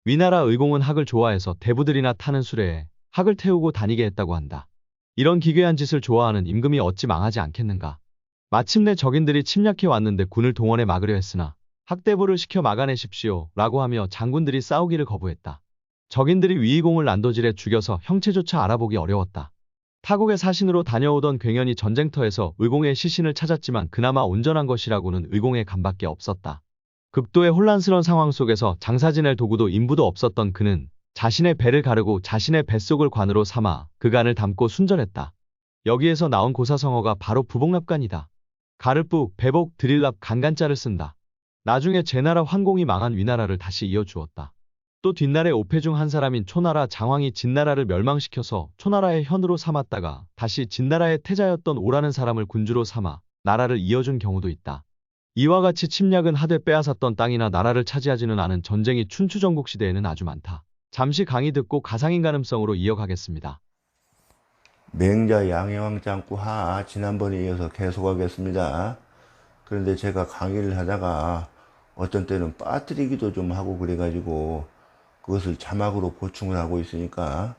위나라 의공은 학을 좋아해서 대부들이나 타는 수레에 학을 태우고 다니게 했다고 한다. 이런 기괴한 짓을 좋아하는 임금이 어찌 망하지 않겠는가. 마침내 적인들이 침략해 왔는데 군을 동원해 막으려 했으나 학대부를 시켜 막아내십시오 라고 하며 장군들이 싸우기를 거부했다. 적인들이 위의공을 난도질해 죽여서 형체조차 알아보기 어려웠다. 타국의 사신으로 다녀오던 괜현이 전쟁터에서 의공의 시신을 찾았지만 그나마 온전한 것이라고는 의공의 간밖에 없었다. 극도의 혼란스러운 상황 속에서 장사 지낼 도구도 인부도 없었던 그는 자신의 배를 가르고 자신의 뱃속을 관으로 삼아 그 간을 담고 순절했다. 여기에서 나온 고사성어가 바로 부복납간이다. 가르부, 배복, 드릴납, 간간자를 쓴다. 나중에 제나라 환공이 망한 위나라를 다시 이어주었다. 또 뒷날에 오패 중 한 사람인 초나라 장황이 진나라를 멸망시켜서 초나라의 현으로 삼았다가 다시 진나라의 태자였던 오라는 사람을 군주로 삼아 나라를 이어준 경우도 있다. 이와 같이 침략은 하되 빼앗았던 땅이나 나라를 차지하지는 않은 전쟁이 춘추전국 시대에는 아주 많다. 잠시 강의 듣고 가상인 가능성으로 이어가겠습니다. 맹자 양해왕 짱구 하 지난번에 이어서 계속하겠습니다. 그런데 제가 강의를 하다가 어떤 때는 빠뜨리기도 좀 하고 그래가지고 그것을 자막으로 보충을 하고 있으니까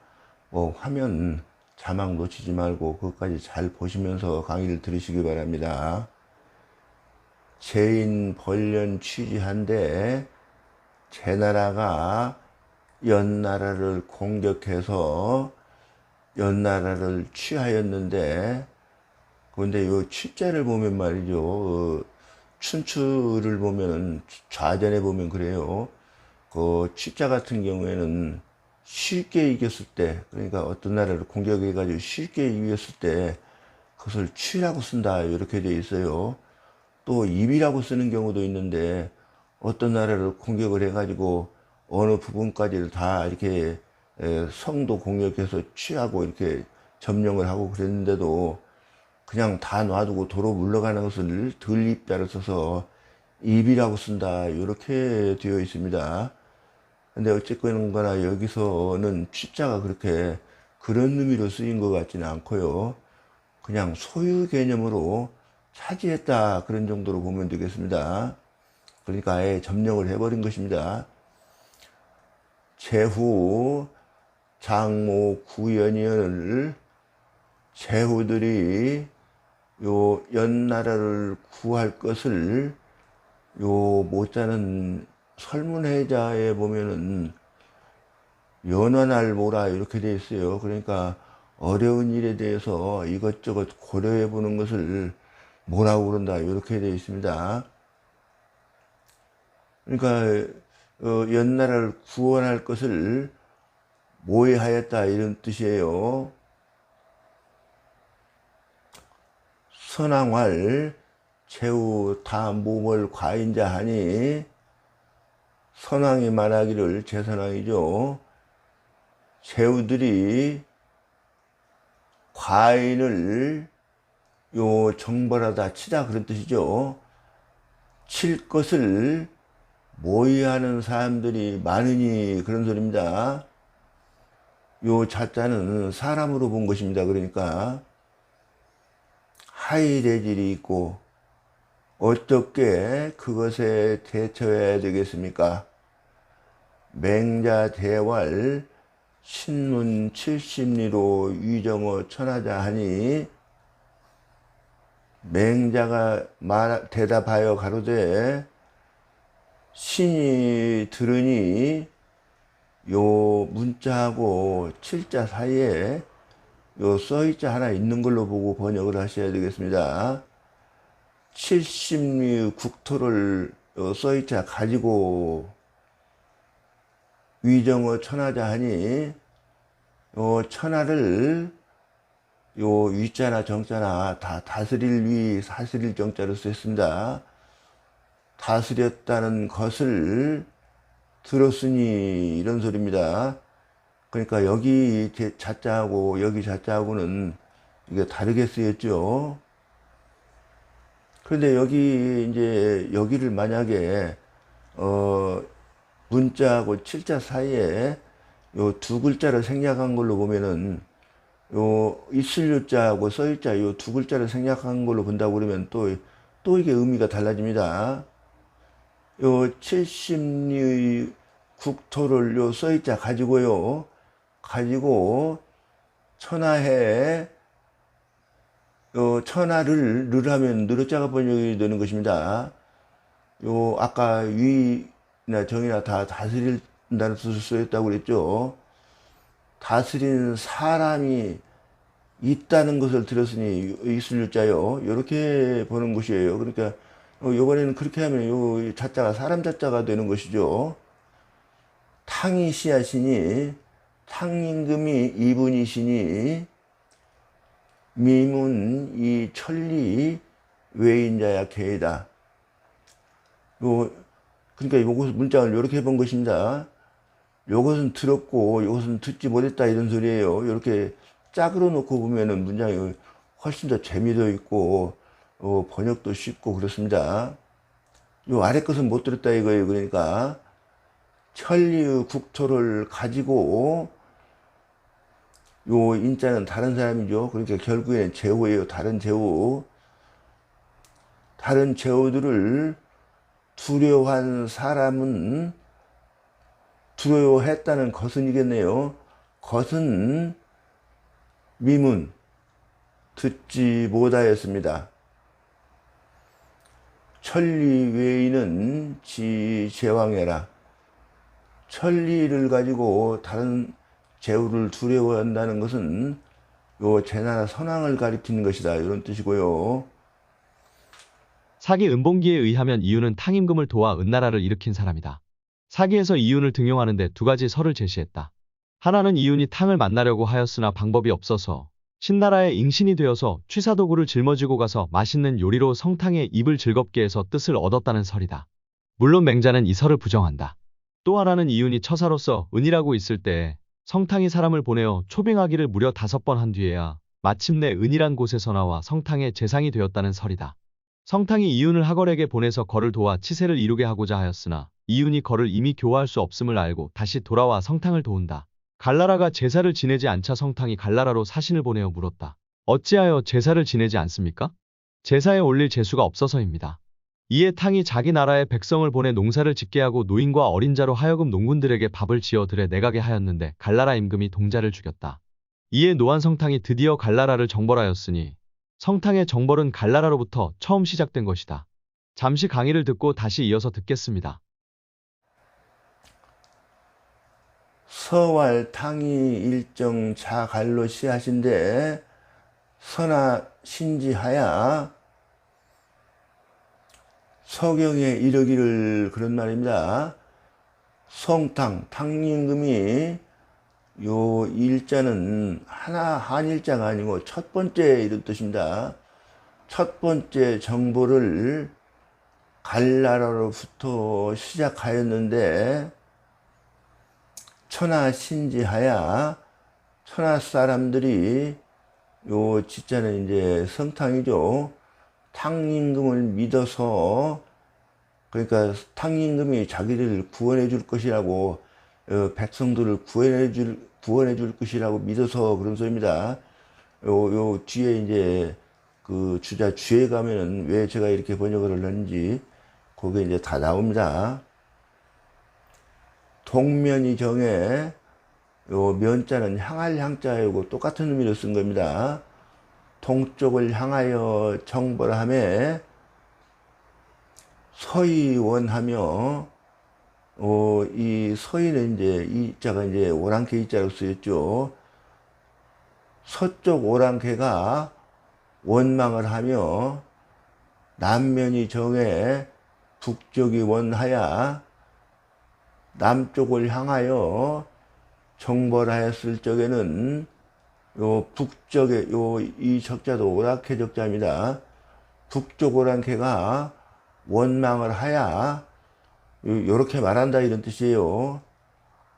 화면 자막 놓치지 말고 그것까지 잘 보시면서 강의를 들으시기 바랍니다. 제인 벌련 취지한데 제나라가 연나라를 공격해서 연나라를 취하였는데, 그런데 요 취자를 보면 말이죠. 춘추를 보면 좌전에 보면 그래요. 그 취자 같은 경우에는 쉽게 이겼을 때, 그러니까 어떤 나라를 공격해가지고 쉽게 이겼을 때 그것을 취라고 쓴다 이렇게 되어 있어요. 또 입이라고 쓰는 경우도 있는데 어떤 나라를 공격을 해가지고 어느 부분까지를 다 이렇게 성도 공격해서 취하고 이렇게 점령을 하고 그랬는데도 그냥 다 놔두고 도로 물러가는 것을 들입자를 써서 입이라고 쓴다 이렇게 되어 있습니다. 근데 어쨌거나 여기서는 취자가 그렇게 그런 의미로 쓰인 것 같지는 않고요. 그냥 소유 개념으로 차지했다 그런 정도로 보면 되겠습니다. 그러니까 아예 점령을 해버린 것입니다. 제후 장모 구연을 제후들이 요 연나라를 구할 것을 요 모자는 설문해자에 보면은 연원할 모라 이렇게 돼 있어요. 그러니까 어려운 일에 대해서 이것저것 고려해 보는 것을 뭐라고 그런다 이렇게 되어 있습니다. 그러니까 연나라를 구원할 것을 모해하였다 이런 뜻이에요. 선왕활 제후 다 모월 과인자 하니, 선왕이 말하기를, 제선왕이죠. 제후들이 과인을 정벌하다 치다 그런 뜻이죠. 칠 것을 모의하는 사람들이 많으니 그런 소리입니다. 요 자자는 사람으로 본 것입니다. 그러니까 하이레질이 있고 어떻게 그것에 대처해야 되겠습니까? 맹자대왈 신문 70리로 위정어 천하자 하니, 맹자가 대답하여 가로되 신이 들으니 요 문자하고 칠자 사이에 요 써있자 하나 있는 걸로 보고 번역을 하셔야 되겠습니다. 70리 국토를 요 써있자 가지고 위정어 천하자 하니, 요 천하를 요 위자나 정자나 다 다스릴 위 사스릴 정자로 쓰였습니다. 다스렸다는 것을 들었으니 이런 소리입니다. 그러니까 여기 자자하고 여기 자자하고는 이게 다르게 쓰였죠. 그런데 여기 이제 여기를 만약에 문자하고 칠자 사이에 요 두 글자를 생략한 걸로 보면은, 요 있을 요자하고 써있자 요 두 글자를 생략한 걸로 본다고 그러면 또 이게 의미가 달라집니다. 요 70리 국토를 요 써있자 가지고요. 가지고 천하에 요 천하를 를 하면 느자가 번역이 되는 것입니다. 요 아까 위나 정이나 다 다스린다는 뜻을 쓰였다고 그랬죠. 다스리는 사람이 있다는 것을 들었으니 이슬자요. 이렇게 보는 것이에요. 그러니까 요번에는 그렇게 하면 요 자자가 사람 자자가 되는 것이죠. 탕이 씨앗이니 탕임금이 이분이시니 미문 이 천리 외인자야 개이다. 그러니까 요것 문장을 이렇게 해본 것입니다. 요것은 들었고 요것은 듣지 못했다 이런 소리예요. 이렇게 짝으로 놓고 보면은 문장이 훨씬 더 재미도 있고 번역도 쉽고 그렇습니다. 요 아래 것은 못 들었다 이거예요. 그러니까 천리의 국토를 가지고 요 인자는 다른 사람이죠. 그러니까 결국에는 제후예요. 다른 제후. 다른 제후들을 두려워한 사람은 두려워했다는 것은이겠네요. 것은 미문 듣지 못하였습니다. 천리 외인은 지 제왕해라. 천리를 가지고 다른 제후를 두려워한다는 것은 요 제나라 선왕을 가리키는 것이다. 이런 뜻이고요. 사기 은봉기에 의하면 이윤은 탕임금을 도와 은나라를 일으킨 사람이다. 사기에서 이윤을 등용하는데 두 가지 설을 제시했다. 하나는 이윤이 탕을 만나려고 하였으나 방법이 없어서 신나라의 잉신이 되어서 취사도구를 짊어지고 가서 맛있는 요리로 성탕의 입을 즐겁게 해서 뜻을 얻었다는 설이다. 물론 맹자는 이 설을 부정한다. 또 하나는 이윤이 처사로서 은이라고 있을 때 성탕이 사람을 보내어 초빙하기를 무려 5번 한 뒤에야 마침내 은이란 곳에서 나와 성탕의 재상이 되었다는 설이다. 성탕이 이윤을 하걸에게 보내서 거를 도와 치세를 이루게 하고자 하였으나 이윤이 거를 이미 교화할 수 없음을 알고 다시 돌아와 성탕을 도운다. 갈라라가 제사를 지내지 않자 성탕이 갈라라로 사신을 보내어 물었다. 어찌하여 제사를 지내지 않습니까? 제사에 올릴 재수가 없어서입니다. 이에 탕이 자기 나라의 백성을 보내 농사를 짓게 하고 노인과 어린 자로 하여금 농군들에게 밥을 지어 들여 내가게 하였는데 갈라라 임금이 동자를 죽였다. 이에 노한 성탕이 드디어 갈라라를 정벌하였으니 성탕의 정벌은 갈라라로부터 처음 시작된 것이다. 잠시 강의를 듣고 다시 이어서 듣겠습니다. 서왈 탕이 일정 자갈로 씨하신데 선하 신지하야 서경에 이르기를 그런 말입니다. 성탕, 탕임금이 요 일자는 하나 한일자가 아니고 첫 번째 이런 뜻입니다. 첫 번째 정보를 갈나라로부터 시작하였는데 천하 신지하야 천하 사람들이 요 지자는 이제 성탕이죠. 탕임금을 믿어서 그러니까 탕임금이 자기를 구원해 줄 것이라고 백성들을 구원해 줄 것이라고 믿어서 그런 소리입니다. 요 뒤에 이제 그 주자 뒤에 가면은 왜 제가 이렇게 번역을 했는지 그게 이제 다 나옵니다. 동면이 정해 요 면자는 향할 향자이고 똑같은 의미로 쓴 겁니다. 동쪽을 향하여 정벌함에 서희 원하며 이 서희는 이제 이 자가 이제 오랑캐 이자로 쓰였죠. 서쪽 오랑캐가 원망을 하며 남면이 정해 북쪽이 원하야 남쪽을 향하여 정벌하였을 적에는 요 북쪽에 이 적자도 오랑캐 적자입니다. 북쪽 오랑캐가 원망을 하야 요렇게 말한다 이런 뜻이에요.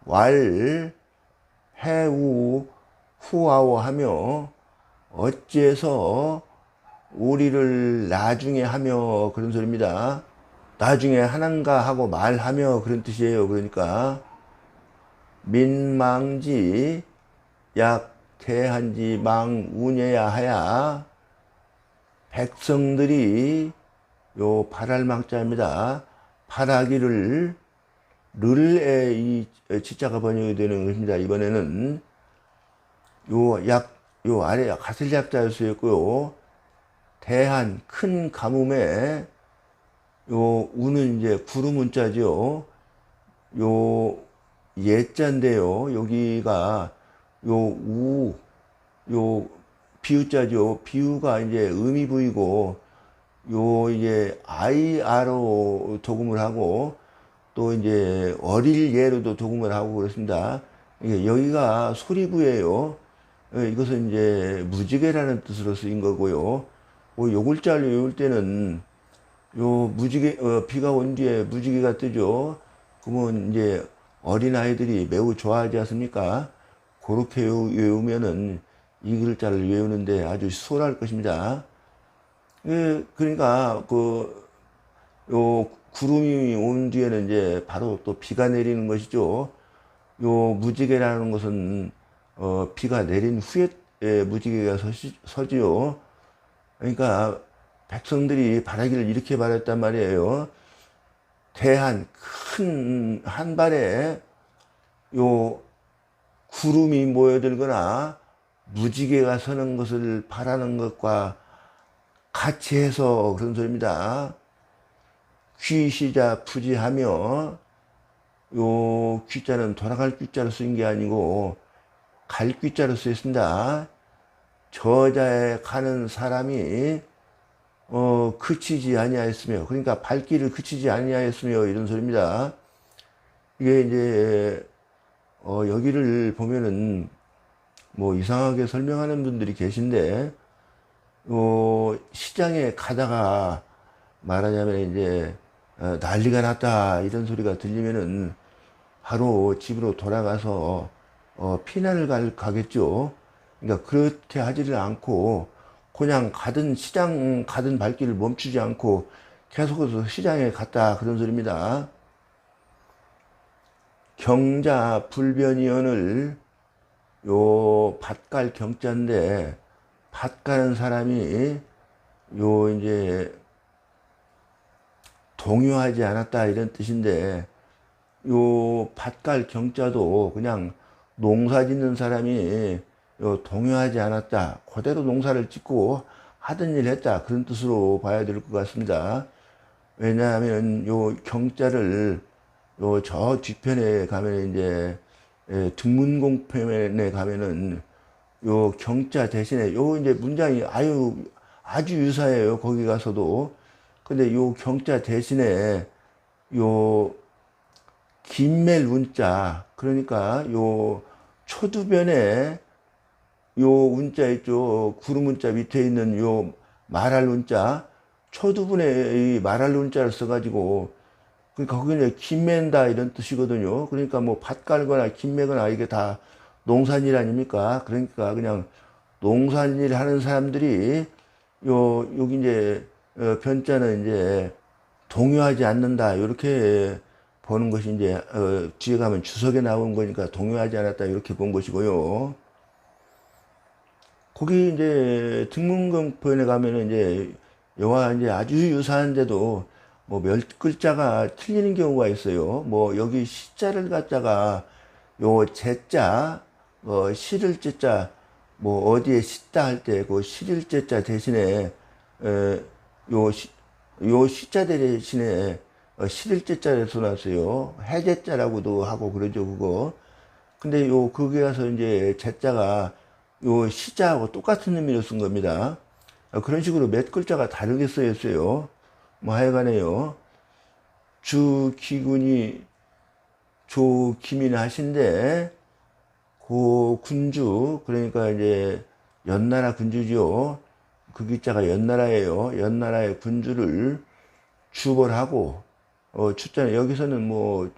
왈 해우 후아오하며 어찌해서 우리를 나중에 하며 그런 소리입니다. 나중에 하는가 하고 말하며 그런 뜻이에요. 그러니까 민망지 약 대한지 망운해야 하야 백성들이 요 바랄망자입니다. 바라기를 르에 이 지자가 번역이 되는 것입니다. 이번에는 요 아래 가슬약자를 쓰였고요. 대한 큰 가뭄에 요 우는 이제 구름 문자죠. 요 예자인데요. 여기가 요 비유자죠. 비유가 이제 의미 부이고 요 이제 아이아로 도금을 하고 또 이제 어릴 예로도 도금을 하고 그렇습니다. 이게 여기가 소리부예요. 이것은 이제 무지개라는 뜻으로 쓰인 거고요. 요 글자를 외울 때는 요 무지개 비가 온 뒤에 무지개가 뜨죠. 그러면 이제 어린 아이들이 매우 좋아하지 않습니까? 그렇게 외우면은 이 글자를 외우는데 아주 수월할 것입니다. 그러니까 요 구름이 온 뒤에는 이제 바로 또 비가 내리는 것이죠. 요 무지개라는 것은 비가 내린 후에 무지개가 서지요. 그러니까 백성들이 바라기를 이렇게 바랬단 말이에요. 대한 큰 한발에 요 구름이 모여들거나 무지개가 서는 것을 바라는 것과 같이 해서 그런 소리입니다. 귀시자 부지하며 요 귀자는 돌아갈 귀자로 쓰인 게 아니고 갈 귀자로 쓰였습니다. 저자에 가는 사람이 그치지 아니하였으며, 그러니까 발길을 그치지 아니하였으며 이런 소리입니다. 이게 이제 여기를 보면은 뭐 이상하게 설명하는 분들이 계신데 시장에 가다가 말하자면 이제 난리가 났다 이런 소리가 들리면은 바로 집으로 돌아가서 피난을 가겠죠. 그러니까 그렇게 하지를 않고 그냥 시장 가든 발길을 멈추지 않고 계속해서 시장에 갔다 그런 소리입니다. 경자 불변이언을 요 밭갈 경자인데 밭가는 사람이 요 이제 동요하지 않았다 이런 뜻인데 요 밭갈 경자도 그냥 농사 짓는 사람이 요 동요하지 않았다. 그대로 농사를 짓고 하던 일 했다. 그런 뜻으로 봐야 될 것 같습니다. 왜냐하면 요 경자를 요 저 뒤편에 가면 이제 등문공편에 가면은 요 경자 대신에 요 이제 문장이 아주 유사해요. 거기 가서도. 근데 요 경자 대신에 요 긴멜 운자, 그러니까 요 초두변에 요 운자 있죠. 구름 운자 밑에 있는 요 말할 운자, 초두분에 이 말할 운자를 써가지고, 그러니까 거기는 긴맨다 이런 뜻이거든요. 그러니까 뭐 밭 갈거나 긴매거나 이게 다 농산일 아닙니까? 그러니까 그냥 농산일 하는 사람들이 여기 이제 변자는 이제 동요하지 않는다 이렇게 보는 것이 이제 뒤에 가면 주석에 나온 거니까 동요하지 않았다 이렇게 본 것이고요. 거기 이제 등문경편에 가면은 이제 여와 이제 아주 유사한데도 뭐 몇 글자가 틀리는 경우가 있어요. 뭐 여기 시자를 갖다가 요 제자 실을 제자 뭐 어디에 씻다 할 때 그 실을 제자 대신에 요 시자 대신에 실을 제자를 써놨어요. 해제자라고도 하고 그러죠 그거. 근데 거기 가서 이제 제자가 요 시자하고 똑같은 의미로 쓴 겁니다. 그런 식으로 몇 글자가 다르게 쓰였어요. 뭐 하여간에요. 주기군이 조기민 하신데 그 군주, 그러니까 이제 연나라 군주죠. 그 기자가 연나라예요. 연나라의 군주를 주벌하고 추자는 여기서는 뭐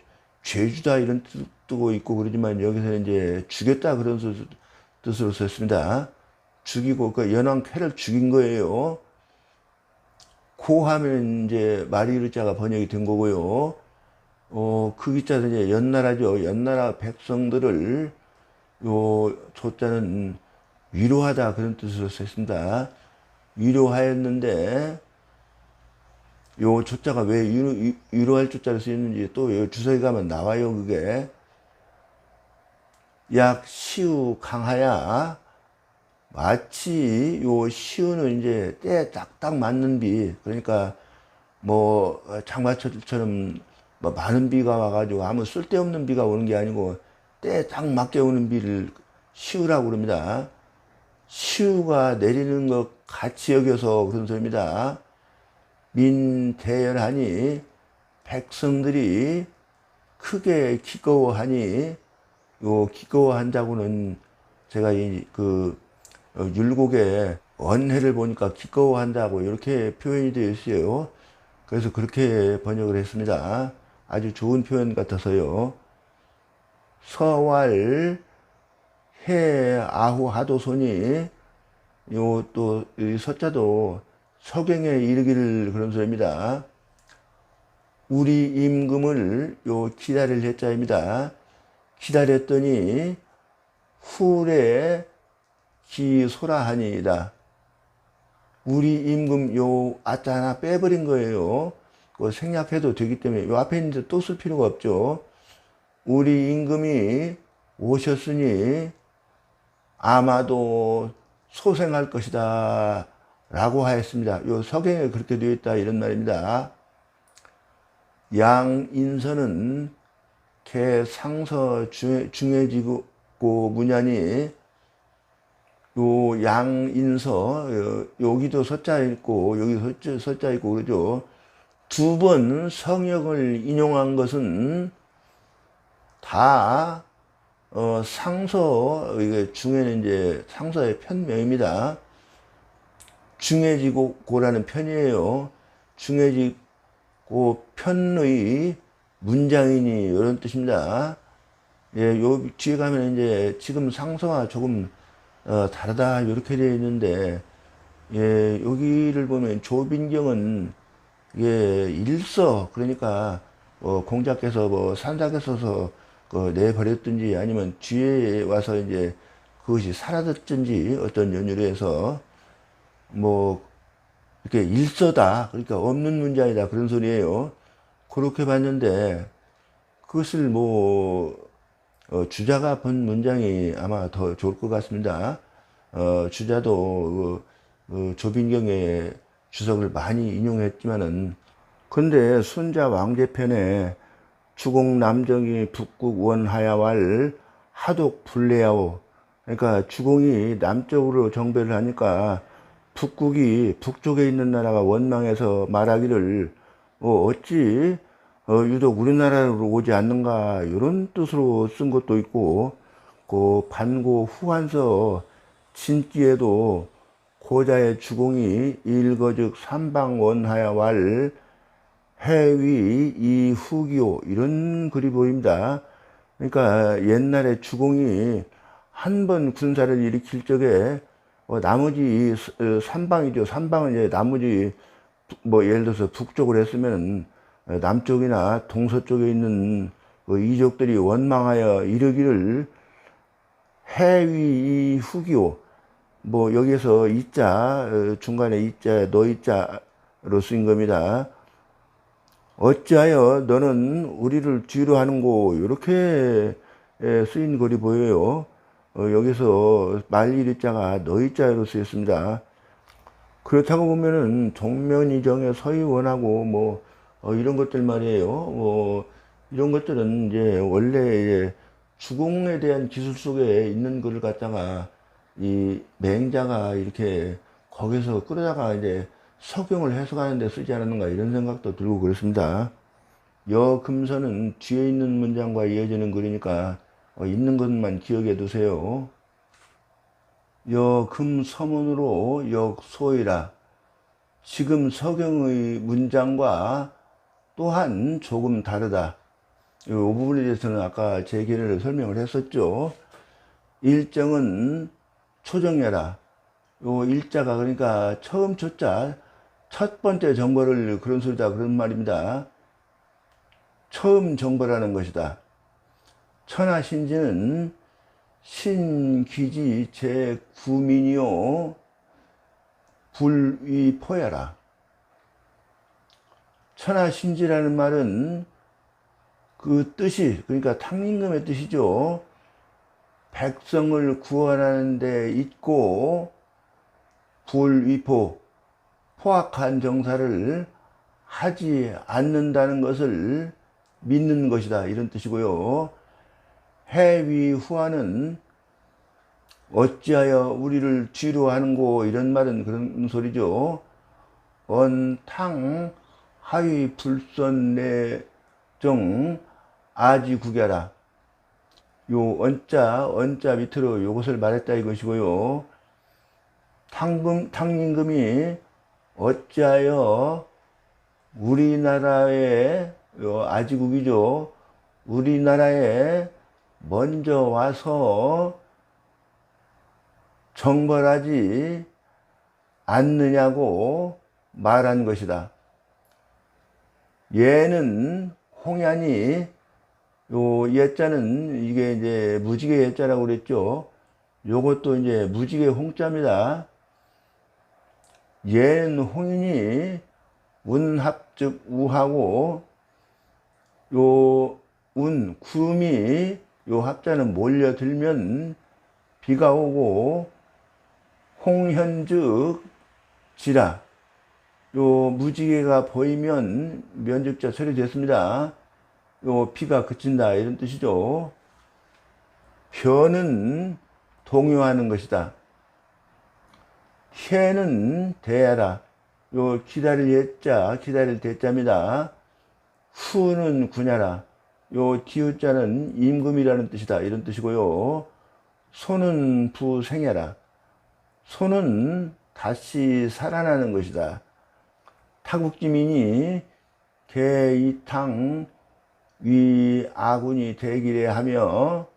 죄주다 이런 뜻도 있고 그러지만 여기서는 이제 죽였다 그런 뜻으로 썼습니다. 죽이고 그 연왕쾌를 죽인 거예요. 고 하면 이제 마리르자가 번역이 된 거고요. 그 기자는 이제 연나라죠. 연나라 백성들을 조자는 위로하다 그런 뜻으로 썼습니다. 위로하였는데 요 조자가 왜 위로할 조자로 쓰였는지 또 요 주석에 가면 나와요. 그게 약 시우 강하야. 마치 요 시우는 이제 때에 딱딱 맞는 비, 그러니까 뭐 장마철처럼 뭐 많은 비가 와가지고 아무 쓸데없는 비가 오는 게 아니고 때에 딱 맞게 오는 비를 시우라고 그럽니다. 시우가 내리는 것 같이 여겨서 그런 소리입니다. 민대열하니 백성들이 크게 기꺼워하니, 요 기꺼워한다고는 제가 율곡의 원해를 보니까 기꺼워한다고 이렇게 표현이 되어 있어요. 그래서 그렇게 번역을 했습니다. 아주 좋은 표현 같아서요. 서왈 해 아후 하도손이, 요 또 이 서자도 서경에 이르기를 그런 소리입니다. 우리 임금을 요 기다릴 해자입니다. 기다렸더니 후래 기소라하니이다. 우리 임금 요 아자 하나 빼버린 거예요. 그거 생략해도 되기 때문에 요 앞에 있는데 또 쓸 필요가 없죠. 우리 임금이 오셨으니 아마도 소생할 것이다 라고 하였습니다. 요 서경에 그렇게 되어 있다 이런 말입니다. 양인서는 개상서 중해지고 문야니, 요 양인서 여기도 서자 있고 여기 서자 있고 그러죠. 두 번 성역을 인용한 것은 다 상서, 이게 중에는 이제 상서의 편명입니다. 중해지고라는 편이에요. 중해지고 편의 문장이니 이런 뜻입니다. 예, 요 뒤에 가면 이제 지금 상서와 조금 다르다 이렇게 되어 있는데, 예, 여기를 보면 조빈경은 이게 일서, 그러니까 공자께서 뭐 산작에 써서 내버렸든지 아니면 뒤에 와서 이제 그것이 사라졌든지 어떤 연유로 해서 뭐 이렇게 일서다, 그러니까 없는 문장이다 그런 소리예요. 그렇게 봤는데 그것을 뭐 주자가 본 문장이 아마 더 좋을 것 같습니다. 주자도 조빈경의 주석을 많이 인용했지만은, 근데 순자 왕제편에 주공 남정이 북국 원하야왈 하독 불레야오, 그러니까 주공이 남쪽으로 정배를 하니까 북국이 북쪽에 있는 나라가 원망해서 말하기를 어찌 유독 우리나라로 오지 않는가 이런 뜻으로 쓴 것도 있고, 그 반고 후한서 진기에도 고자의 주공이 일거즉 삼방원하야왈 해위 이후기요 이런 글이 보입니다. 그러니까 옛날에 주공이 한 번 군사를 일으킬 적에 나머지 삼방이죠. 삼방은 이제 나머지 뭐 예를 들어서 북쪽을 했으면 남쪽이나 동서쪽에 있는 이족들이 원망하여 이르기를 해위 후기요. 뭐 여기서 이자 중간에 이자 너이자로 쓰인 겁니다. 어찌하여 너는 우리를 뒤로 하는고 이렇게 쓰인 글이 보여요. 여기서 말일자가 너이자로 쓰였습니다. 그렇다고 보면은 종면이정에 서히 원하고 뭐 이런 것들 말이에요. 뭐 이런 것들은 이제 원래 이제 주공에 대한 기술 속에 있는 글을 갖다가 이 맹자가 이렇게 거기서 끌어다가 이제 석용을 해석하는 데 쓰지 않았는가 이런 생각도 들고 그렇습니다. 여금서는 뒤에 있는 문장과 이어지는 글이니까 있는 것만 기억해 두세요. 여금서문으로 역소이라. 지금 서경의 문장과 또한 조금 다르다. 이 부분에 대해서는 아까 제 견해를 설명을 했었죠. 일정은 초정해라. 요 일자가 그러니까 처음 초자, 첫 번째 정벌을 그런 소리다 그런 말입니다. 처음 정벌하는 것이다. 천하신지는 신귀지 제9민이요 불위포야라. 천하신지라는 말은 그 뜻이, 그러니까 탕림금의 뜻이죠. 백성을 구원하는 데 있고 불위포, 포악한 정사를 하지 않는다는 것을 믿는 것이다, 이런 뜻이고요. 해위후하는 어찌하여 우리를 뒤로 하는고, 이런 말은 그런 소리죠. 언탕 하위 불선내정 아지국야라. 요 언자 밑으로 요것을 말했다 이것이고요. 탕림금이 어찌하여 우리나라의 아지국이죠. 우리나라에 먼저 와서 정벌하지 않느냐고 말한 것이다. 얘는 홍야니, 요 예자는 이게 이제 무지개 예자라고 그랬죠. 요것도 이제 무지개 홍자입니다. 얘는 홍이니 운합즉 우하고, 요 구름이 요 합자는 몰려들면 비가 오고, 홍현즉 지라. 요 무지개가 보이면 면적자 처리됐습니다. 요 비가 그친다, 이런 뜻이죠. 변은 동요하는 것이다. 해는 대야라. 요 기다릴 예자, 기다릴 대자입니다. 후는 구냐라. 요 기후자는 임금이라는 뜻이다, 이런 뜻이고요. 소는 부생야라. 소는 다시 살아나는 것이다. 타국지민이 개이탕 위 아군이 되기래 하며,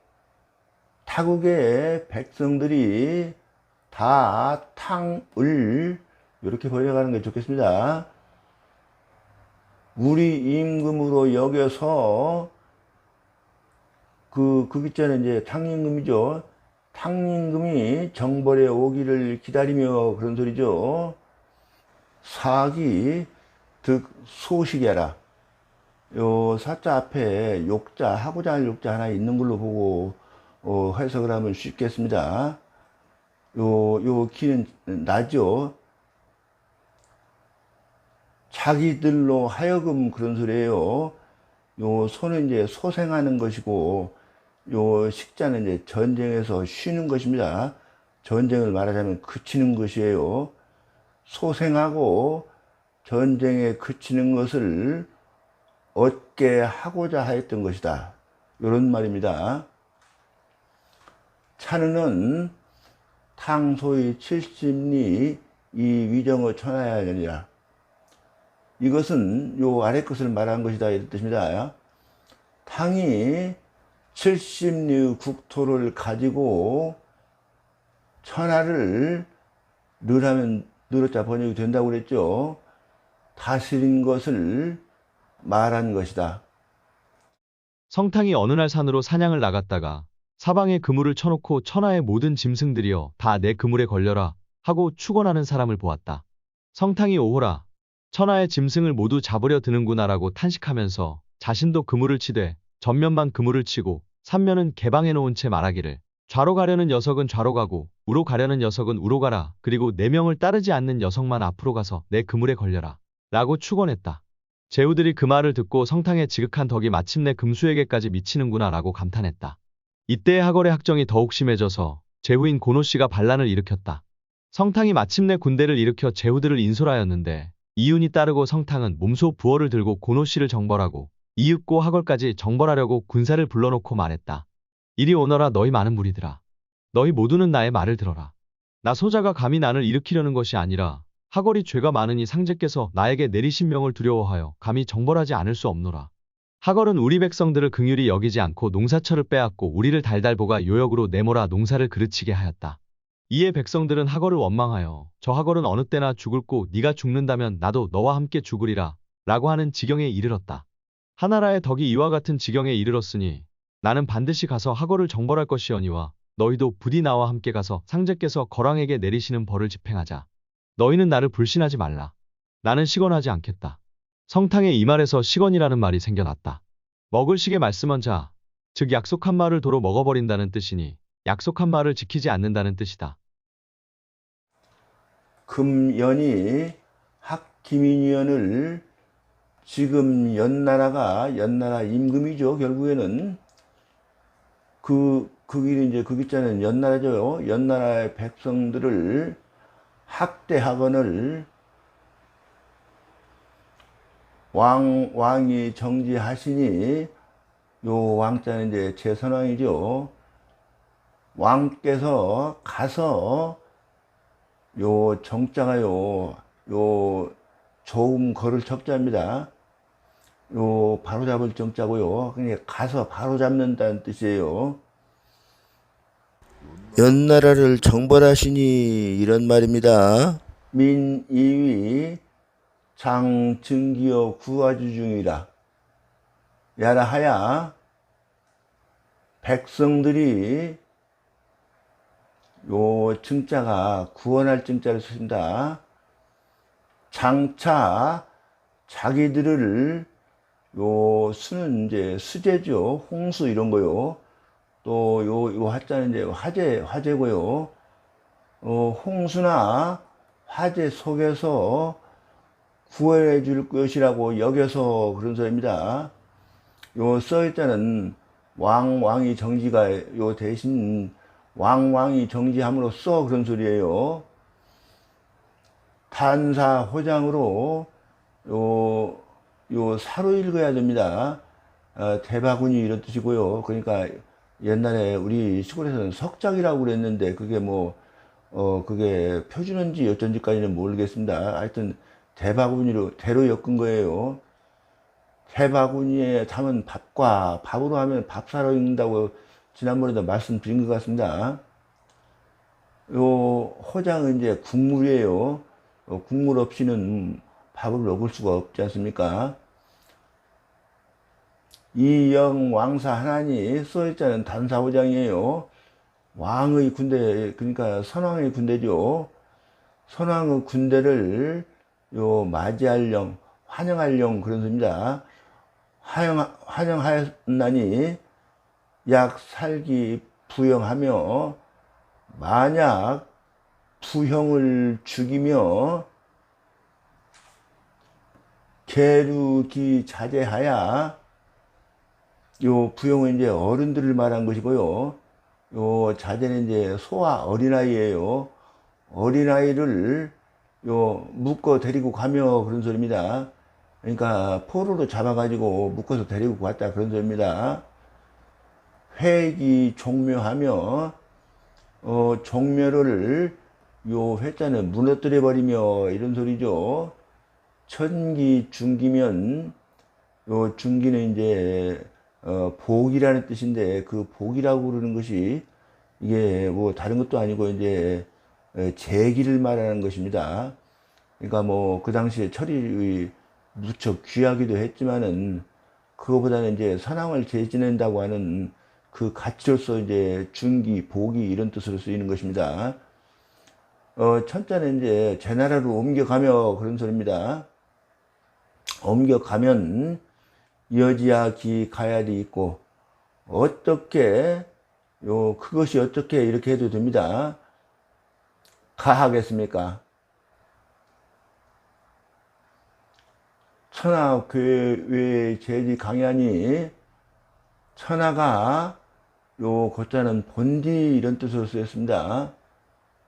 타국의 백성들이 다 탕을, 이렇게 번역하는 게 좋겠습니다. 우리 임금으로 여겨서, 그 기자는 이제 탕임금이죠. 탕임금이 정벌에 오기를 기다리며, 그런 소리죠. 사기 득 소식이라. 요 사자 앞에 욕자, 하고자 할 욕자 하나 있는 걸로 보고 해석을 하면 쉽겠습니다. 요 기는 나죠. 자기들로 하여금, 그런 소리예요. 요 소는 이제 소생하는 것이고, 요 식자는 이제 전쟁에서 쉬는 것입니다. 전쟁을 말하자면 그치는 것이에요. 소생하고 전쟁에 그치는 것을 얻게 하고자 하였던 것이다, 이런 말입니다. 찬우는 탕소의 70리 이 위정의 천하야니라. 이것은 요 아래 것을 말한 것이다, 이런 뜻입니다. 탕이 70리 국토를 가지고 천하를 늘하면 늘었자 번역이 된다고 그랬죠. 다스린 것을 말한 것이다. 성탕이 어느 날 산으로 사냥을 나갔다가 사방에 그물을 쳐놓고 천하의 모든 짐승들이여 다 내 그물에 걸려라 하고 축원하는 사람을 보았다. 성탕이 오호라, 천하의 짐승을 모두 잡으려 드는구나라고 탄식하면서 자신도 그물을 치되 전면만 그물을 치고 삼면은 개방해 놓은 채 말하기를, 좌로 가려는 녀석은 좌로 가고 우로 가려는 녀석은 우로 가라. 그리고 내 명을 따르지 않는 녀석만 앞으로 가서 내 그물에 걸려라 라고 축원했다. 제후들이 그 말을 듣고 성탕의 지극한 덕이 마침내 금수에게까지 미치는구나 라고 감탄했다. 이때의 하걸의 학정이 더욱 심해져서 제후인 고노씨가 반란을 일으켰다. 성탕이 마침내 군대를 일으켜 제후들을 인솔하였는데, 이윤이 따르고 성탕은 몸소 부어를 들고 고노씨를 정벌하고 이윽고 하걸까지 정벌하려고 군사를 불러놓고 말했다. 이리 오너라, 너희 많은 무리들아. 너희 모두는 나의 말을 들어라. 나 소자가 감히 난을 일으키려는 것이 아니라 하걸이 죄가 많으니 상제께서 나에게 내리신 명을 두려워하여 감히 정벌하지 않을 수 없노라. 하걸은 우리 백성들을 긍휼히 여기지 않고 농사철을 빼앗고 우리를 달달 보가 요역으로 내몰아 농사를 그르치게 하였다. 이에 백성들은 하걸을 원망하여 저 하걸은 어느 때나 죽을고 네가 죽는다면 나도 너와 함께 죽으리라 라고 하는 지경에 이르렀다. 하나라의 덕이 이와 같은 지경에 이르렀으니 나는 반드시 가서 하걸을 정벌할 것이오니와 너희도 부디 나와 함께 가서 상제께서 거랑에게 내리시는 벌을 집행하자. 너희는 나를 불신하지 말라. 나는 시건하지 않겠다. 성탕의 이 말에서 시건이라는 말이 생겨났다. 먹을 식의 말씀원자, 즉 약속한 말을 도로 먹어버린다는 뜻이니 약속한 말을 지키지 않는다는 뜻이다. 금연이 학기민위원을 지금 연나라 임금이죠. 결국에는 그 길이 이제 그 글자는 연나라죠. 연나라의 백성들을 학대하거늘 왕이 정지하시니, 요 왕자는 이제 제선왕이죠. 왕께서 가서 요 정자가 요 조음 걸을 척자입니다. 요 바로잡을 정자고요. 그러니까 가서 바로잡는다는 뜻이에요. 연나라를 정벌하시니 이런 말입니다. 민이위 장증기어 구하주 중이라. 야라하야 백성들이, 요 증자가 구원할 증자를 쓰신다. 장차 자기들을, 요 수는 이제 수제죠. 홍수 이런 거요. 또 요 화자는 이제 화재고요. 홍수나 화재 속에서 구원해 줄 것이라고 여겨서 그런 소리입니다. 요 써있자는 왕이 정지가 요 대신 왕이 정지함으로써 그런 소리예요. 탄사 호장으로 요 사로 읽어야 됩니다. 대바구니 이런 뜻이고요. 그러니까 옛날에 우리 시골에서는 석작이라고 그랬는데 그게 그게 표준어인지 어쩐지까지는 모르겠습니다. 하여튼 대바구니로 대로 엮은 거예요. 대바구니에 담은 밥으로 하면 밥 사러 읽는다고 지난번에도 말씀드린 것 같습니다. 요 호장은 이제 국물이에요. 국물 없이는 밥을 먹을 수가 없지 않습니까? 이영 왕사 하나니 써있자는 단사호장이에요. 왕의 군대, 그러니까 선왕의 군대죠. 선왕의 군대를 맞이할령, 환영할령 그런 소리입니다. 환영하였나니 약 살기 부영하며, 만약 부형을 죽이며 계류기 자제하야. 요 부형은 이제 어른들을 말한 것이고요. 요 자제는 이제 소와 어린아이예요. 어린아이를 묶어 데리고 가며 그런 소리입니다. 그러니까 포로로 잡아가지고 묶어서 데리고 갔다 그런 소리입니다. 회기 종묘하며, 종묘를 요 회자는 무너뜨려 버리며 이런 소리죠. 천기 중기면, 요 중기는 이제 복이라는 뜻인데, 그 복이라고 그러는 것이 이게 뭐 다른 것도 아니고 이제 제기를 말하는 것입니다. 그러니까 그 당시에 철이 무척 귀하기도 했지만은 그거보다는 이제 선왕을 제지낸다고 하는 그 가치로서 이제 중기, 복이 이런 뜻으로 쓰이는 것입니다. 천자는 이제 제나라로 옮겨가며 그런 소리입니다. 옮겨가면 여지야 기 가야리 있고, 어떻게 그것이 어떻게 이렇게 해도 됩니다. 가하겠습니까? 천하 괴외 제지 강야니, 천하가 고자는 본디 이런 뜻으로 쓰였습니다.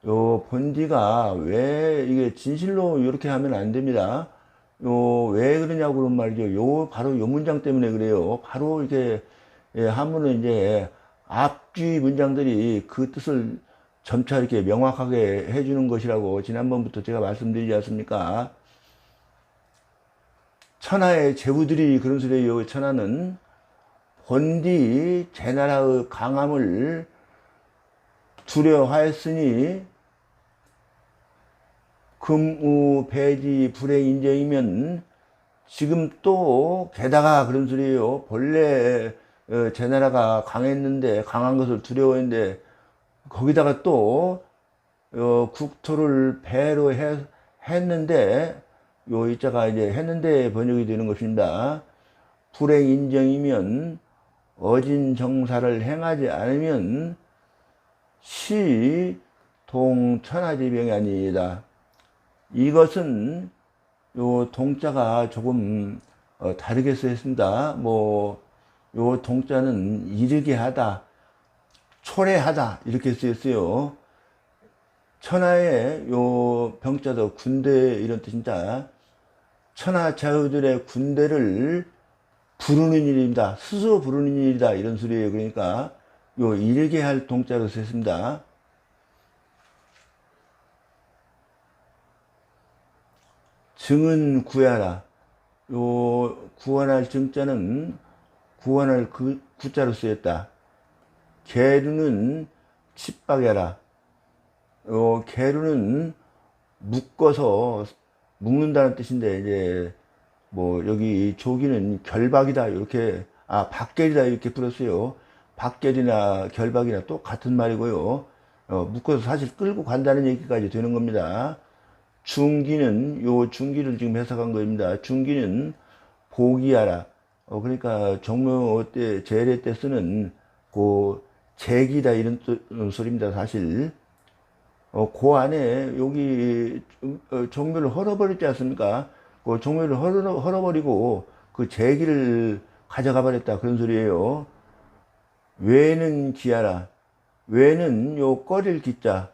본디가 왜 이게 진실로 이렇게 하면 안 됩니다. 왜 그러냐고 그런 말이죠. 바로 요 문장 때문에 그래요. 바로 이렇게 하면은 이제 앞뒤 문장들이 그 뜻을 점차 이렇게 명확하게 해주는 것이라고 지난번부터 제가 말씀드리지 않습니까? 천하의 제후들이 그런 소리예요. 천하는 본디 제나라의 강함을 두려워하였으니, 금우 배지 불행 인정이면, 지금 또 게다가 그런 소리예요. 본래 제나라가 강했는데, 강한 것을 두려워했는데 거기다가 또 국토를 배로 했는데 요 이자가 이제 했는데 번역이 되는 것입니다. 불행 인정이면 어진 정사를 행하지 않으면 시 동천하지병이 아니이다. 이것은 요 동자가 조금 다르게 쓰였습니다. 요 동자는 이르게 하다, 초래하다 이렇게 쓰였어요. 천하의 요 병자도 군대 이런 뜻입니다. 천하 좌우들의 군대를 부르는 일입니다. 스스로 부르는 일이다 이런 소리예요. 그러니까 요 이르게 할 동자로 쓰였습니다. 증은 구하라. 요 구원할 증자는 구원할 구자로 쓰였다. 계류는 칩박해라. 요 계류는 묶어서 묶는다는 뜻인데 이제 여기 조기는 결박이다 이렇게 박결이다 이렇게 풀었어요. 박결이나 결박이나 똑같은 말이고요. 묶어서 사실 끌고 간다는 얘기까지 되는 겁니다. 중기는 요 중기를 지금 해석한 겁니다. 중기는 보기하라. 그러니까 정묘 때 제례 때 쓰는 그 제기다 이런 소리입니다. 사실 그 안에 여기 정묘를 헐어버렸지 않습니까? 그 정묘를 헐어버리고 그 제기를 가져가 버렸다 그런 소리예요. 외는 기하라. 외는 요 꺼릴 기자,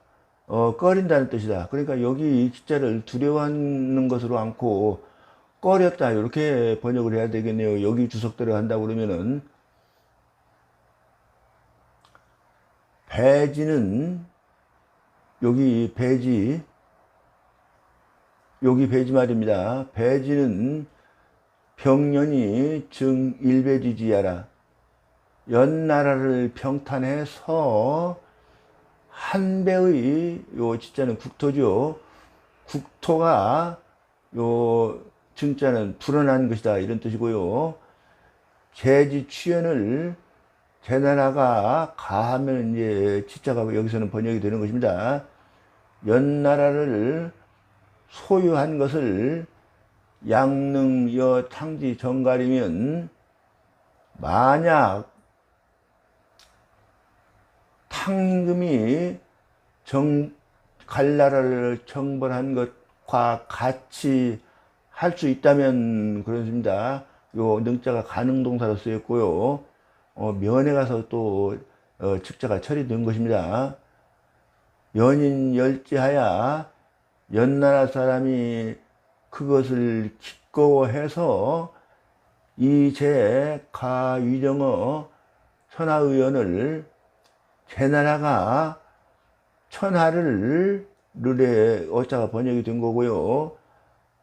꺼린다는 뜻이다. 그러니까 여기 이 기자를 두려워하는 것으로 않고 꺼렸다 이렇게 번역을 해야 되겠네요. 여기 주석대로 한다고 그러면은 배지는 여기 배지 말입니다. 배지는 병년이 증일배지지야라. 연나라를 평탄해서 한 배의 요 지자는 국토죠. 국토가 요 증자는 불어난 것이다 이런 뜻이고요. 제지 취연을 제나라가 가하면 이제 지자가 여기서는 번역이 되는 것입니다. 연나라를 소유한 것을 양능여 탕지 정갈이면 만약 탕임금이 갈나라를 정벌한 것과 같이 할 수 있다면 그렇습니다. 요 능자가 가능동사로 쓰였고요. 면에 가서 또 직자가 처리된 것입니다. 연인 열지하야 연나라 사람이 그것을 기꺼워해서 이제 가위정어 천하의원을 제나라가 천하를 르레 어자가 번역이 된 거고요.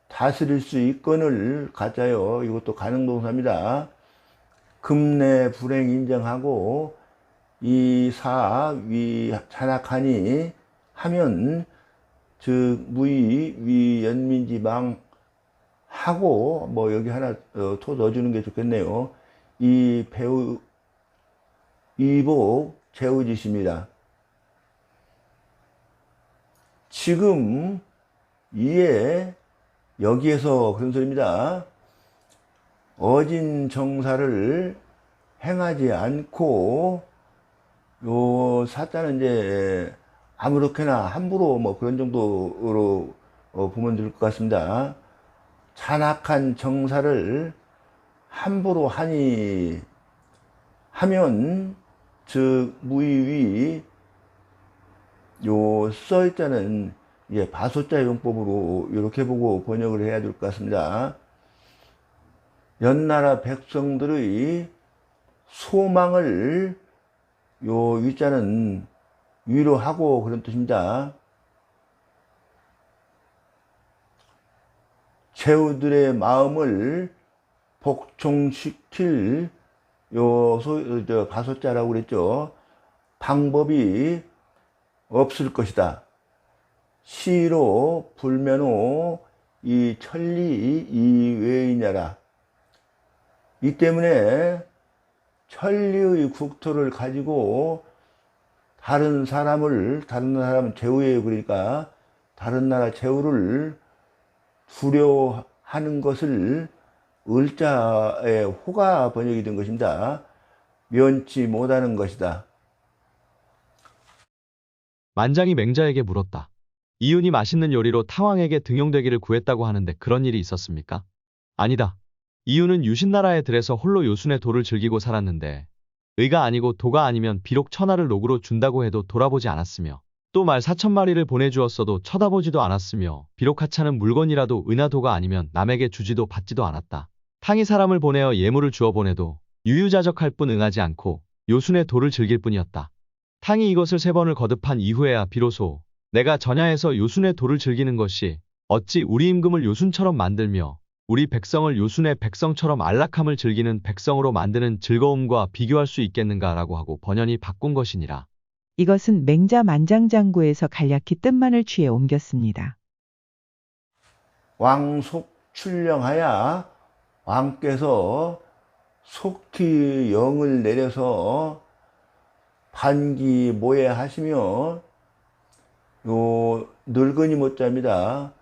다스릴 수 있건을 가짜요. 이것도 가능동사입니다. 금내 불행 인정하고 이사위 잔악하니 하면 즉 무의 위 연민지망 하고 여기 하나 토 넣어주는 게 좋겠네요. 이 배우 이복 제우짓입니다. 지금 이에 여기에서 그런 소리입니다. 어진 정사를 행하지 않고 요 사자는 이제 아무렇게나 함부로 그런 정도로 보면 될 것 같습니다. 잔악한 정사를 함부로 하면 즉 무의위 요 써있자는 바소자 용법으로 이렇게 보고 번역을 해야 될 것 같습니다. 연나라 백성들의 소망을 요 위자는 위로하고 그런 뜻입니다. 제후들의 마음을 복종시킬 바소자라고 그랬죠. 방법이 없을 것이다. 시로 불면호 이 천리 이외이냐라. 이 때문에 천리의 국토를 가지고 다른 사람 제후예요. 그러니까 다른 나라 제후를 두려워하는 것을 을자의 호가 번역이 된 것입니다. 면치 못하는 것이다. 만장이 맹자에게 물었다. 이윤이 맛있는 요리로 탕왕에게 등용되기를 구했다고 하는데 그런 일이 있었습니까? 아니다. 이윤은 유신나라의 들에서 홀로 요순의 도를 즐기고 살았는데 의가 아니고 도가 아니면 비록 천하를 녹으로 준다고 해도 돌아보지 않았으며 또 말 4,000마리를 보내주었어도 쳐다보지도 않았으며 비록 하찮은 물건이라도 의나 도가 아니면 남에게 주지도 받지도 않았다. 탕이 사람을 보내어 예물을 주어 보내도 유유자적할 뿐 응하지 않고 요순의 도를 즐길 뿐이었다. 탕이 이것을 3번을 거듭한 이후에야 비로소 내가 전야에서 요순의 도를 즐기는 것이 어찌 우리 임금을 요순처럼 만들며 우리 백성을 요순의 백성처럼 안락함을 즐기는 백성으로 만드는 즐거움과 비교할 수 있겠는가라고 하고 번연히 바꾼 것이니라. 이것은 맹자 만장장구에서 간략히 뜻만을 취해 옮겼습니다. 왕속 출령하야 왕께서 속히 영을 내려서 반기모해하시며 요 늙은이 못자입니다.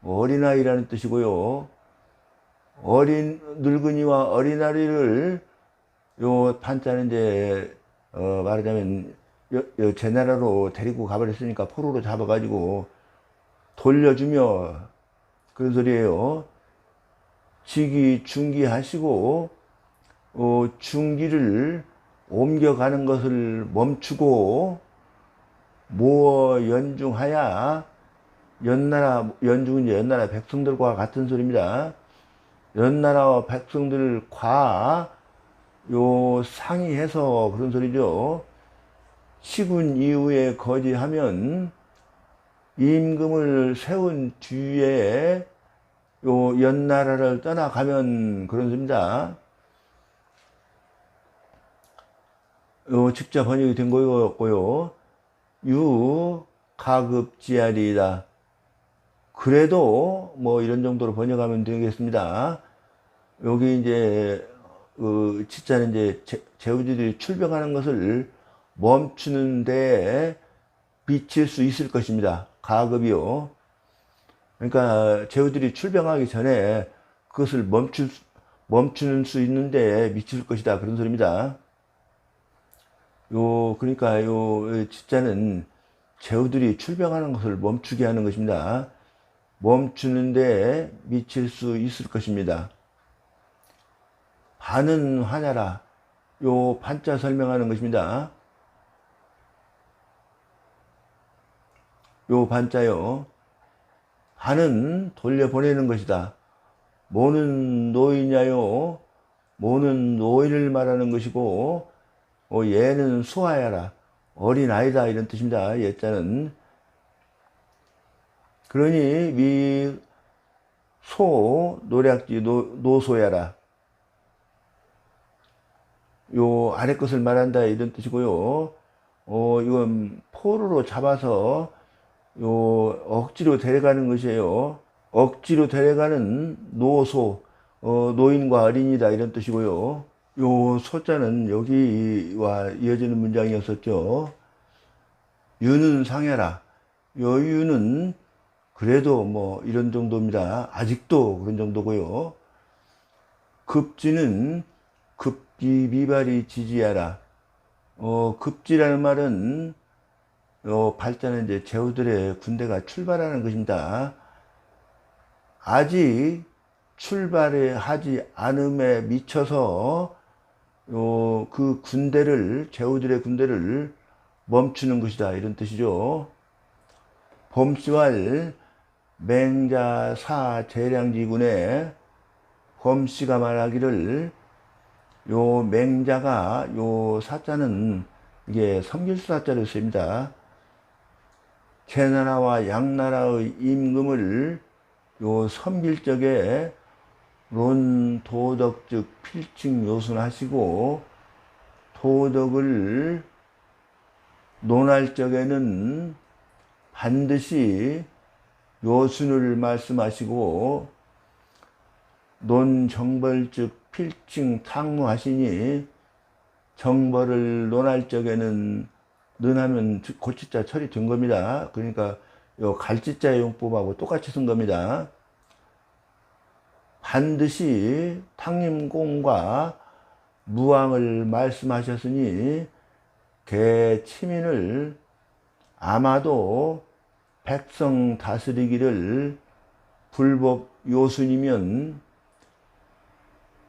어린아이라는 뜻이고요. 늙은이와 어린아이를 요 판자는 이제 말하자면 제 나라로 데리고 가버렸으니까 포로로 잡아가지고 돌려주며 그런 소리예요. 직위 중기하시고 중기를 옮겨가는 것을 멈추고 모어 연중하야 연중은 이제 연나라 백성들과 같은 소리입니다. 연나라와 백성들과 요 상의해서 그런 소리죠. 시군 이후에 거지하면 임금을 세운 뒤에 요 연나라를 떠나가면 그런 소리입니다. 요 직접 번역이 된 거였고요. 유 가급지아리이다. 그래도 뭐 이런 정도로 번역하면 되겠습니다. 여기 이제 진짜는 이제 제후들이 출병하는 것을 멈추는데 미칠 수 있을 것입니다. 가급이요. 그러니까 제후들이 출병하기 전에 그것을 멈추는 수 있는데 미칠 것이다. 그런 소리입니다. 그러니까 진짜는 제후들이 출병하는 것을 멈추게 하는 것입니다. 멈추는데 미칠 수 있을 것입니다. 반은 하냐라. 요 반자 설명하는 것입니다. 요 반자요. 반은 돌려보내는 것이다. 뭐는 노이냐요. 뭐는 노인을 말하는 것이고 얘는 수하야라. 어린아이다 이런 뜻입니다. 얘자는. 그러니 소 노략지 노소야라. 요 아래 것을 말한다 이런 뜻이고요. 이건 포로로 잡아서 요 억지로 데려가는 것이에요. 억지로 데려가는 노소, 노인과 어린이다 이런 뜻이고요. 요 소자는 여기와 이어지는 문장이었었죠. 유는 상해라. 요 유는 그래도 뭐 이런 정도입니다. 아직도 그런 정도고요. 급지는 급기 미발이 지지하라. 급지라는 말은 발자는 이제 제후들의 군대가 출발하는 것입니다. 아직 출발을 하지 않음에 미쳐서 그 군대를 제후들의 군대를 멈추는 것이다 이런 뜻이죠. 범씨왈 맹자사 재량지군에 범씨가 말하기를 요 맹자가 요 사자는 이게 섬길수 사자를 씁니다. 제나라와 양나라의 임금을 요 섬길 적에 론 도덕즉 필칭 요순하시고 도덕을 논할 적에는 반드시 요순을 말씀하시고 논정벌즉 필칭 탕무하시니 정벌을 논할 적에는 는하면 고치자 철이 된 겁니다. 그러니까 요 갈치자 용법하고 똑같이 쓴 겁니다. 반드시 탕림공과 무왕을 말씀하셨으니 개치민을 아마도 백성 다스리기를 불법 요순이면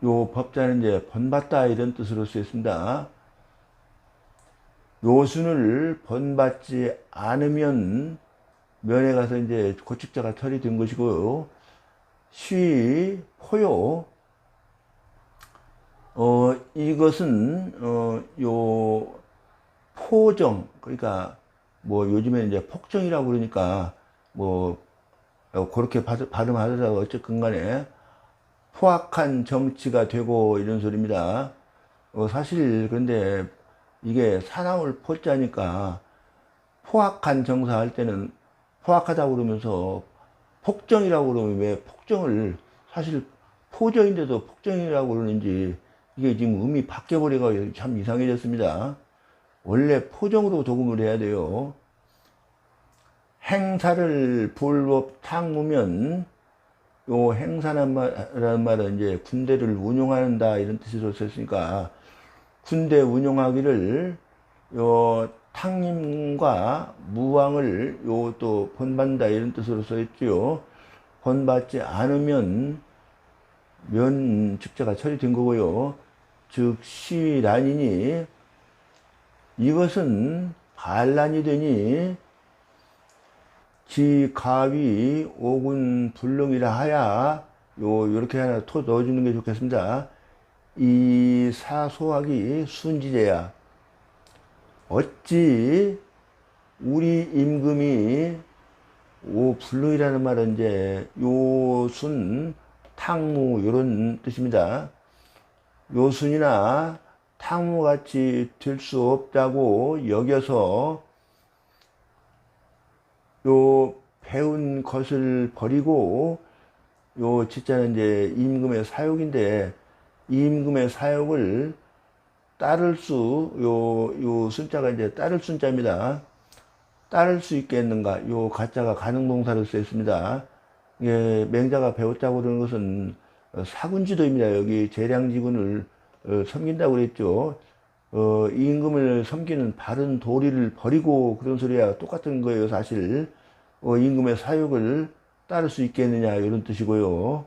요 법자는 이제 번받다 이런 뜻으로 쓰였습니다. 요순을 번받지 않으면 면회 가서 이제 고축자가 처리된 것이고요. 시 포요. 이것은 요 포정, 그러니까 뭐 요즘에 이제 폭정이라고 그러니까 뭐 그렇게 발음하더라도 어쨌든 간에 포악한 정치가 되고 이런 소리입니다. 사실 근데 이게 사나울 포자니까 포악한 정사 할 때는 포악하다고 그러면서 폭정이라고 그러면 왜 폭정을 사실 포정인데도 폭정이라고 그러는지 이게 지금 의미 바뀌어버려가 참 이상해졌습니다. 원래 포정으로 녹음을 해야 돼요. 행사를 불법 탕무면 요 행사라는 말은 이제 군대를 운용한다 이런 뜻으로 썼으니까 군대 운용하기를 요 탕림과 무왕을 요 또 본받는다 이런 뜻으로 써있지요. 본받지 않으면 면직자가 처리된 거고요. 즉 시란이니 이것은 반란이 되니 기가위 오군 불능이라 하야 요렇게 하나 토 넣어주는 게 좋겠습니다. 이 사소하기 순지제야. 어찌 우리 임금이 오 불능이라는 말은 이제 요순 탕무 요런 뜻입니다. 요순이나 탕무같이 될 수 없다고 여겨서 요 배운 것을 버리고 요 진짜는 이제 임금의 사욕인데 임금의 사욕을 따를 요 순자가 이제 따를 순자입니다. 따를 수 있겠는가? 요 가짜가 가능동사를 쓰였습니다. 예, 맹자가 배웠다고 그러는 것은 사군지도입니다. 여기 재량지군을 섬긴다고 그랬죠. 임금을 섬기는 바른 도리를 버리고 그런 소리와 똑같은 거예요, 사실. 임금의 사욕을 따를 수 있겠느냐, 이런 뜻이고요.